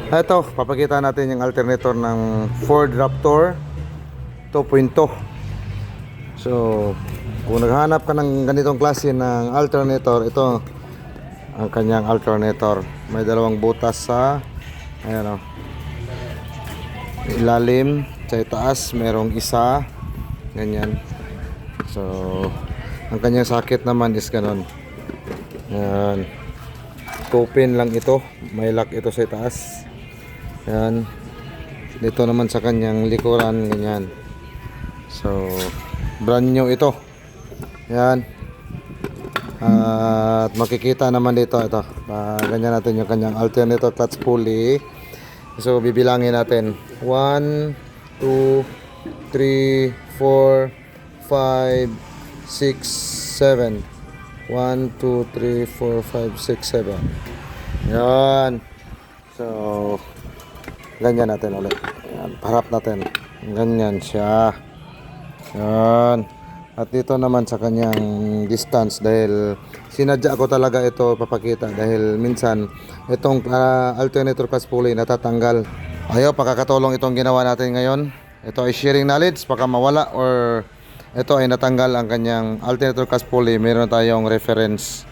Ito, papakita natin yung alternator ng Ford Raptor 2.2. So, kung naghahanap ka ng ganitong klase ng alternator, ito ang kanyang alternator. May dalawang butas sa ayan, ilalim, sa itaas merong isa ganyan. So, ang kanyang socket naman is ganon. Ayan. 2 pin lang ito. May lock ito sa itaas. Ayan. Dito naman sa kanyang likuran ganyan. So, brand new ito. Ayan. At makikita naman dito ito. Ganyan natin yung kanyang alternator clutch pulley. So, bibilangin natin. 1, 2, 3, 4, 5, 6, 7. 1, 2, 3, 4, 5, 6, 7. Yan. So, ganyan natin ulit. Yan, paharap natin. Ganyan siya. Yan. At dito naman sa kanyang distance, dahil sinadya ko talaga ito papakita dahil minsan itong alternator clutch pulley natatanggal. Ayaw, pakakatulong itong ginawa natin ngayon. Ito ay sharing knowledge, baka mawala or ito ay natanggal ang kanyang alternator clutch pulley. Meron tayong reference.